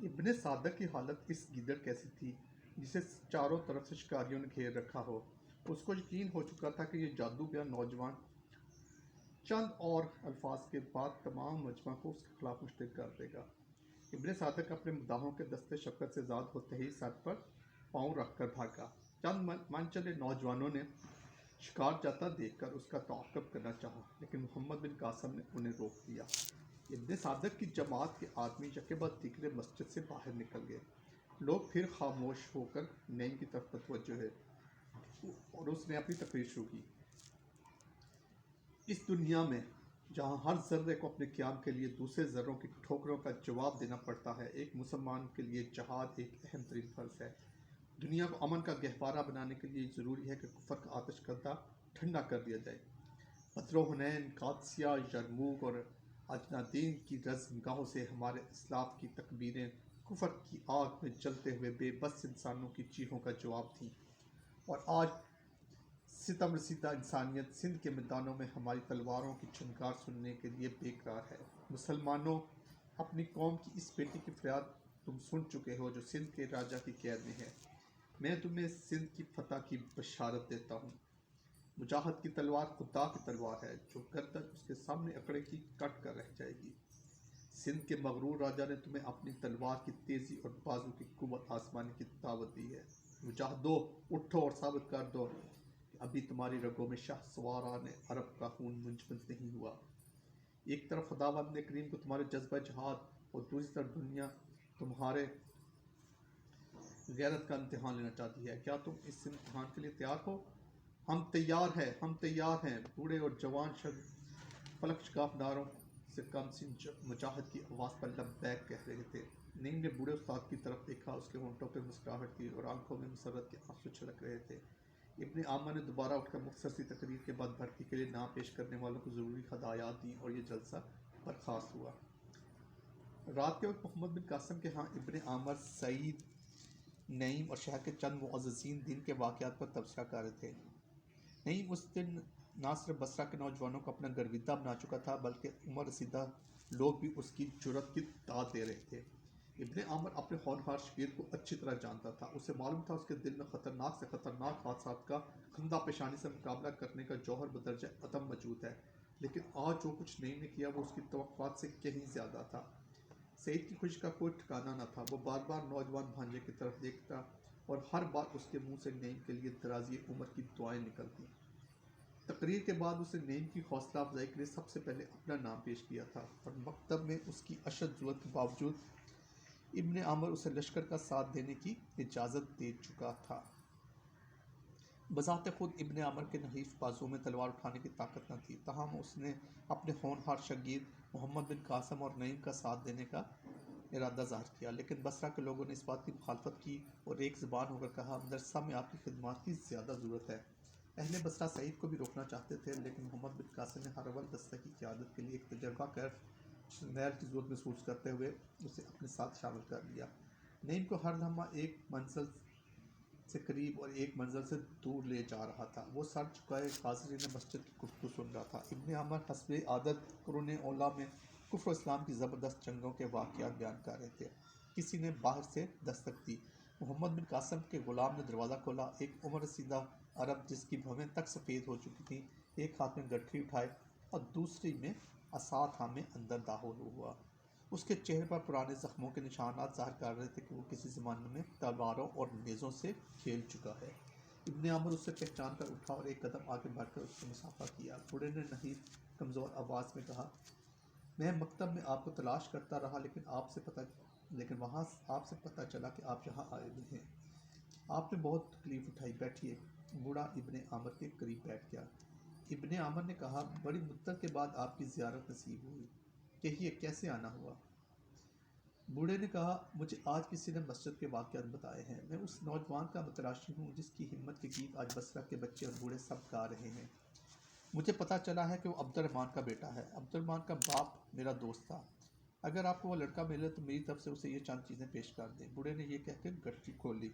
ابن صادق کی حالت اس گیدڑ کیسی تھی جسے چاروں طرف سے شکاریوں نے گھیر رکھا ہو۔ اس کو یقین ہو چکا تھا کہ یہ جادو بیاں نوجوان چند اور الفاظ کے بعد تمام مجمع کو اس کے خلاف مشترک کر دے گا۔ ابن صادق اپنے مداحوں کے دستے شفقت سے زاد ہوتے ہی سر پر پاؤں رکھ کر بھاگا۔ چند من چلے نوجوانوں نے شکار جاتا دیکھ کر اس کا تعاقب کرنا چاہا، لیکن محمد بن قاسم نے انہیں روک دیا۔ ابن صادق کی جماعت کے آدمی یکے بعد دیگرے مسجد سے باہر نکل گئے۔ لوگ پھر خاموش ہو کر نعیم کی طرف متوجہ ہوئے اور اس نے اپنی تقریر شروع کی۔ اس دنیا میں جہاں ہر ذرے کو اپنے قیام کے لیے دوسرے ذروں کی ٹھوکروں کا جواب دینا پڑتا ہے، ایک مسلمان کے لیے جہاد ایک اہم ترین فرض ہے۔ دنیا کو امن کا گہوارہ بنانے کے لیے ضروری ہے کہ کفر کا آتش کدہ ٹھنڈا کر دیا جائے۔ بدر و حنین، قادسیہ، یرموک اور اجنادین کی رزمگاہوں سے ہمارے اسلاف کی تکبیریں کفر کی آگ میں جلتے ہوئے بے بس انسانوں کی چیخوں کا جواب تھیں، اور آج ستم رسیدہ انسانیت سندھ کے میدانوں میں ہماری تلواروں کی چھنکار سننے کے لیے بے قرار ہے۔ مسلمانوں، اپنی قوم کی اس بیٹی کی فریاد تم سن چکے ہو جو سندھ کے راجہ کی قید میں ہے۔ میں تمہیں سندھ کی فتح کی بشارت دیتا ہوں۔ مجاہد کی تلوار خدا کی تلوار ہے، جو گردن اس کے سامنے اکڑے گی کٹ کر رہ جائے گی۔ سندھ کے مغرور راجہ نے تمہیں اپنی تلوار کی تیزی اور بازو کی قوت آزمانے کی دعوت دی ہے۔ مجاہدو، اٹھو اور ثابت کر دو کہ ابھی تمہاری رگوں میں شاہ سواران عرب کا خون منجمد نہیں ہوا۔ ایک طرف خداوند کریم کو تمہارے جذبہ جہاد اور دوسری طرف دنیا تمہارے غیرت کا امتحان لینا چاہتی ہے۔ کیا تم اس امتحان کے لیے تیار ہو؟ ہم تیار ہیں، ہم تیار ہیں، بوڑھے اور جوان فلک شگاف ناروں سے کم سن مجاہد کی آواز پر لبیک کہہ رہے تھے۔ نعیم نے بوڑھے استاد کی طرف دیکھا، اس کے ہونٹوں پہ مسکراہٹ تھی اور آنکھوں میں مسرت کے آنسو چھلک رہے تھے۔ ابن عامر نے دوبارہ اٹھ کر مختصر سی تقریر کے بعد بھرتی کے لیے نام پیش کرنے والوں کو ضروری ہدایات دیں اور یہ جلسہ برخاست ہوا۔ رات کے وقت محمد بن قاسم کے ہاں ابن عامر، سعید، نعیم اور شہر کے چند معززین دن کے واقعات پر تبصرہ کر رہے تھے۔ نعیم اس دن نہ صرف بصرہ کے نوجوانوں کو اپنا گرویدہ بنا چکا تھا، بلکہ عمر رسیدہ لوگ بھی اس کی جرأت کی داد دے رہے تھے۔ ابن عامر اپنے ہونہار شاگرد کو اچھی طرح جانتا تھا۔ اسے معلوم تھا اس کے دل میں خطرناک سے خطرناک حادثات کا خندہ پیشانی سے مقابلہ کرنے کا جوہر بدرجہ عدم موجود ہے، لیکن آج جو کچھ نعیم نے کیا وہ اس کی توقعات سے کہیں زیادہ تھا۔ سعید کی خوشی کا کوئی ٹھکانہ نہ تھا۔ وہ بار بار نوجوان بھانجے کی طرف دیکھتا اور ہر بار اس کے منہ سے نعیم کے لیے درازی عمر کی دعائیں نکلتی۔ تقریر کے بعد اسے نعیم کی حوصلہ افزائی کے لیے سب سے پہلے اپنا نام پیش کیا تھا، اور مکتب میں اس کی اشد ضرورت کے باوجود ابن عامر اسے لشکر کا ساتھ دینے کی اجازت دے چکا تھا۔ بذات خود ابن عامر کے نحیف بازوؤں میں تلوار اٹھانے کی طاقت نہ تھی، تاہم اس نے اپنے ہونہار شاگرد محمد بن قاسم اور نعیم کا ساتھ دینے کا ارادہ ظاہر کیا، لیکن بصرہ کے لوگوں نے اس بات کی مخالفت کی اور ایک زبان ہو کر کہا، مدرسہ میں آپ کی خدمات کی زیادہ ضرورت ہے۔ اہل بصرہ سعید کو بھی روکنا چاہتے تھے، لیکن محمد بن قاسم نے ہر اول دستہ کی قیادت کے لیے ایک تجربہ کار جرنیل کی ضرورت محسوس کرتے ہوئے اسے اپنے ساتھ شامل کر لیا۔ نعیم کو ہر لمحہ ایک منزل سے قریب اور ایک منزل سے دور لے جا رہا تھا۔ وہ سر جھکائے حاضرین مسجد کی گفتگو سن رہا تھا۔ ابن عامر حسب عادت قرون اولیٰ میں کفر و اسلام کی زبردست جنگوں کے واقعات بیان کر رہے تھے۔ کسی نے باہر سے دستک دی۔ محمد بن قاسم کے غلام نے دروازہ کھولا۔ ایک عمر رسیدہ عرب جس کی بھویں تک سفید ہو چکی تھیں، ایک ہاتھ میں گٹھری اٹھائے اور دوسری میں عصا تھامے اندر داخل ہوا۔ اس کے چہرے پر پرانے زخموں کے نشانات ظاہر کر رہے تھے کہ وہ کسی زمانے میں تلواروں اور نیزوں سے کھیل چکا ہے۔ ابن عامر اسے پہچان کر اٹھا اور ایک قدم آگے بڑھ کر اس سے مصافحہ کیا۔ بوڑھے نے نحیف کمزور آواز میں کہا، میں مکتب میں آپ کو تلاش کرتا رہا، لیکن وہاں آپ سے پتہ چلا کہ آپ یہاں آئے ہوئے ہیں۔ آپ نے بہت تکلیف اٹھائی، بیٹھیے۔ بوڑھا ابن عامر کے قریب بیٹھ گیا۔ ابن عامر نے کہا، بڑی مدت کے بعد آپ کی زیارت نصیب ہوئی، کہیے کیسے آنا ہوا؟ بوڑھے نے کہا، مجھے آج کسی نے مسجد کے واقعات بتائے ہیں۔ میں اس نوجوان کا متلاشی ہوں جس کی ہمت کے گیت آج بصرہ کے بچے اور بوڑھے سب گا رہے ہیں۔ مجھے پتہ چلا ہے کہ وہ عبد الرحمن کا بیٹا ہے۔ عبد الرحمن کا باپ میرا دوست تھا۔ اگر آپ کو وہ لڑکا ملے تو میری طرف سے اسے یہ چند چیزیں پیش کر دیں۔ بوڑھے نے یہ کہہ کے گٹھری کھولی۔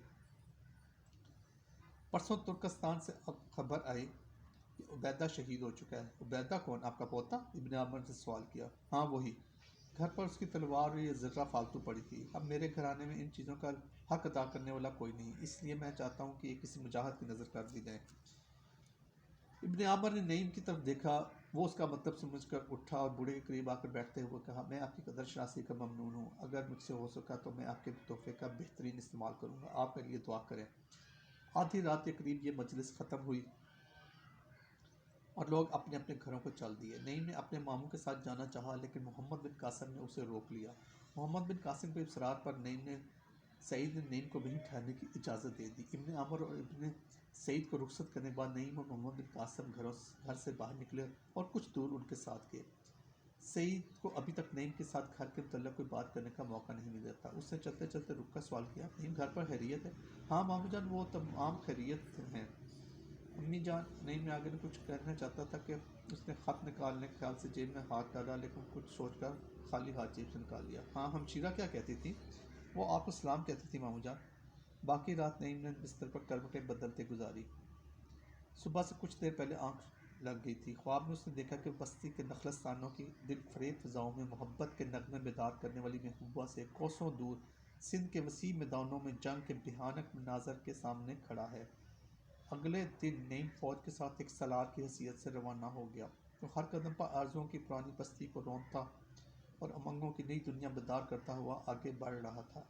پرسوں ترکستان سے اب خبر آئی کہ عبیدہ شہید ہو چکا ہے۔ عبیدہ کون؟ آپ کا پوتا؟ ابن عامر نے سوال کیا۔ ہاں وہی۔ گھر پر اس کی تلوار اور یہ زرہ فالتو پڑی تھی. اب میرے گھرانے میں ان چیزوں کا حق ادا کرنے والا کوئی نہیں، اس لیے میں چاہتا ہوں کہ یہ کسی مجاہد کی نظر کر دی جائے. ابن عامر نے نعیم کی طرف دیکھا. وہ اس کا مطلب سمجھ کر اٹھا اور بوڑھے کے قریب آ کر بیٹھتے ہوئے کہا، میں آپ کی قدر شناسی کا ممنون ہوں. اگر مجھ سے ہو سکا تو میں آپ کے تحفے کا بہترین استعمال کروں گا. آپ میرے لیے دعا کریں. آدھی رات کے قریب یہ مجلس ختم ہوئی اور لوگ اپنے اپنے گھروں کو چل دیے. نعیم نے اپنے ماموں کے ساتھ جانا چاہا لیکن محمد بن قاسم نے اسے روک لیا. محمد بن قاسم کے اصرار پر سعید نے نعیم کو وہیں ٹھہرنے کی اجازت دے دی. ابن عمر اور ابن سعید کو رخصت کرنے کے بعد نعیم اور محمد بن قاسم گھر سے باہر نکلے اور کچھ دور ان کے ساتھ گئے. سعید کو ابھی تک نعیم کے ساتھ گھر کے متعلق کوئی بات کرنے کا موقع نہیں ملا تھا. اس نے چلتے چلتے رک کر سوال کیا، نعیم گھر پر خیریت ہے؟ ہاں مامو جان، وہ تمام خیریت ہیں. امی جان. نعیم نے آگے کچھ کہنا چاہتا تھا کہ اس نے خط نکالنے کے خیال سے جیب میں ہاتھ ڈالا لیکن کچھ سوچ کر خالی ہاتھ جیب سے نکال لیا. ہاں ہمشیرہ کیا کہتی تھی؟ وہ آپ کو سلام کہتی تھی مامو جان. باقی رات نعیم نے بستر پر کروٹیں بدلتے گزاری. صبح سے کچھ دیر پہلے آنکھ لگ گئی تھی. خواب میں اس نے دیکھا کہ بستی کے نخلستانوں کی دل فریب فضاؤں میں محبت کے نغمے بیدار کرنے والی محبوبہ سے کوسوں دور سندھ کے وسیع میدانوں میں جنگ کے بھیانک مناظر کے سامنے کھڑا ہے. اگلے دن نعیم فوج کے ساتھ ایک سالار کی حیثیت سے روانہ ہو گیا. وہ ہر قدم پر آرزوؤں کی پرانی بستی کو رونتا اور امنگوں کی نئی دنیا بیدار کرتا ہوا آگے بڑھ رہا تھا.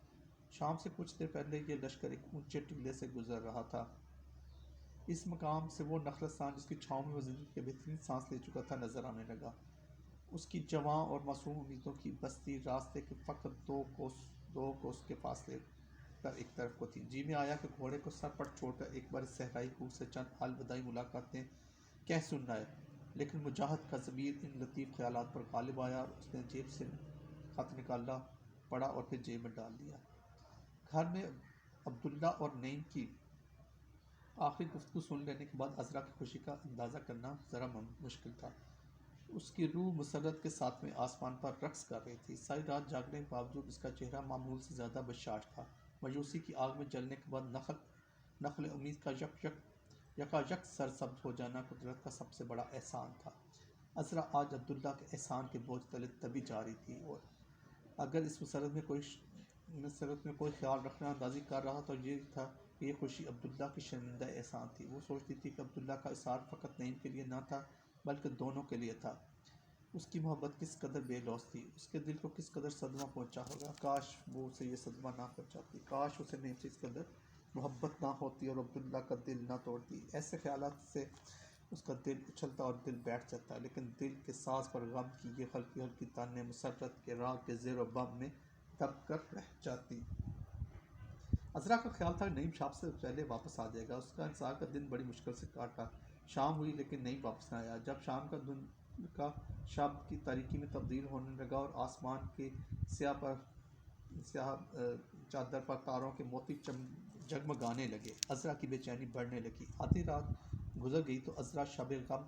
شام سے کچھ دیر پہلے یہ لشکر ایک اونچے ٹیلے سے گزر رہا تھا. اس مقام سے وہ نخلستان جس کی چھاؤں میں وہ زندگی کے بہترین سانس لے چکا تھا نظر آنے لگا. اس کی جواں اور معصوم امیدوں کی بستی راستے کے فقط دو کوس کے فاصلے پر ایک طرف کو تھی. جی میں آیا کہ گھوڑے کو سر پر چھوڑ کر ایک بار صحرائی کوچ سے چند الوداعی ملاقاتیں کہہ سننا ہے، لیکن مجاہد کا ضمیر ان لطیف خیالات پر غالب آیا اور اس نے جیب سے خط نکالا، پڑھا اور پھر جیب میں ڈال دیا. گھر میں عبداللہ اور نعیم کی آخری گفتگو سن لینے کے بعد عذرا کی خوشی کا اندازہ کرنا ذرا مشکل تھا. اس کی روح مسرت کے ساتویں آسمان پر رقص کر رہی تھی. ساری رات جاگنے کے باوجود اس کا چہرہ معمول سے زیادہ بشاش تھا. مایوسی کی آگ میں جلنے کے بعد نخل امید کا یکایک سرسبز ہو جانا قدرت کا سب سے بڑا احسان تھا. عذرا آج عبداللہ کے احسان کے بوجھ تلے دبی جا رہی تھی، اور اگر اس مسرت میں کوئی خیال رکھنا اندازی کر رہا تو یہ تھا کہ یہ خوشی عبداللہ کی شرمندہ احسان تھی. وہ سوچتی تھی کہ عبداللہ کا اصرار فقط نعیم کے لیے نہ تھا بلکہ دونوں کے لیے تھا. اس کی محبت کس قدر بے لوث تھی، اس کے دل کو کس قدر صدمہ پہنچا ہوگا. کاش وہ اسے یہ صدمہ نہ پہنچاتی، کاش اسے نعیم سے اس قدر محبت نہ ہوتی اور عبداللہ کا دل نہ توڑتی. ایسے خیالات سے اس کا دل اچھلتا اور دل بیٹھ جاتا، لیکن دل کے ساز پر غم کی یہ ہلکی ہلکی تانیں مسرت کے راگ کے زیر و بم میں دب کر رہ جاتی. عذرا کا خیال تھا نعیم شام سے پہلے واپس آ جائے گا. اس کا انتظار کا دن بڑی مشکل سے کاٹا. شام ہوئی لیکن نعیم واپس نہ آیا. جب شام کا دھند کا شب کی تاریکی میں تبدیل ہونے لگا اور آسمان کے سیاہ چادر پر تاروں کے موتی جگمگانے لگے، عذرا کی بے چینی بڑھنے لگی. آدھی رات گزر گئی تو عذرا شب غم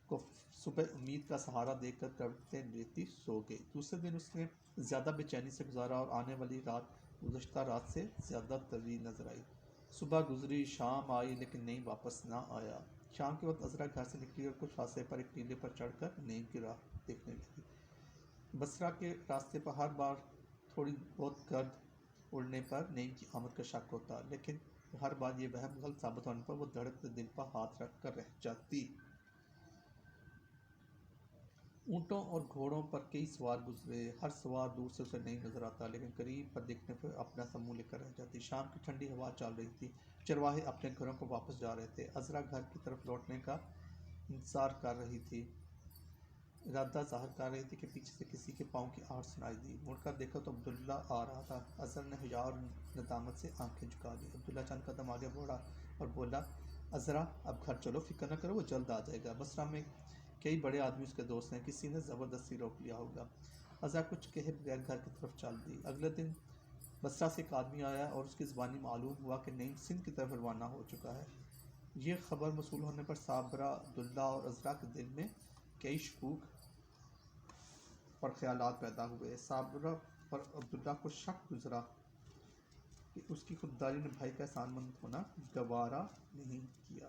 کو صبح امید کا سہارا دے کر کروٹیں لیتی سو گئی. دوسرے دن اس نے زیادہ بے چینی سے گزارا اور آنے والی رات گزشتہ رات سے زیادہ طویل نظر آئی. صبح گزری، شام آئی لیکن نعیم واپس نہ آیا. شام کے وقت عذرا گھر سے نکلی اور کچھ فاصلے پر ایک ٹیلے پر چڑھ کر نعیم کی راہ دیکھنے لگی. بصرہ کے راستے پر ہر بار تھوڑی بہت گرد اڑنے پر نعیم کی آمد کا شک ہوتا، لیکن ہر بار یہ وہم غلط ثابت ہونے پر وہ دھڑکتے دل پر ہاتھ رکھ کر رہ جاتی. اونٹوں اور گھوڑوں پر کئی سوار گزرے. ہر سوار دور سے اسے نہیں نظر آتا لیکن قریب پر دیکھنے پر اپنا سا منہ لے کر رہ جاتی. شام کی ٹھنڈی ہوا چل رہی تھی. چرواہے اپنے گھروں کو واپس جا رہے تھے. عذرا گھر کی طرف لوٹنے کا انتظار کر رہی تھی، ارادہ ظاہر کر رہی تھی کہ پیچھے سے کسی کے پاؤں کی آہٹ سنائی دی. مڑ کر دیکھا تو عبداللہ آ رہا تھا. عذرا نے حیا اور ندامت سے آنکھیں جھکا لی. عبداللہ چند قدم آگے بڑھا اور بولا، عذرا اب گھر چلو، فکر نہ کرو، وہ جلد آ جائے گا. بصرہ میں کئی بڑے آدمی اس کے دوست ہیں، کسی نے زبردستی روک لیا ہوگا. عذرا کچھ کہے بغیر گھر کی طرف چل دی. اگلے دن بصرہ سے ایک آدمی آیا اور اس کی زبانی معلوم ہوا کہ نعیم سندھ کی طرف روانہ ہو چکا ہے. یہ خبر موصول ہونے پر صابرہ، عبداللہ اور عذرا کے دل میں کئی شکوک اور خیالات پیدا ہوئے. صابرہ پر عبداللہ کو شک گزرا کہ اس کی خودداری نے بھائی کا احسان مند ہونا گوارا نہیں کیا.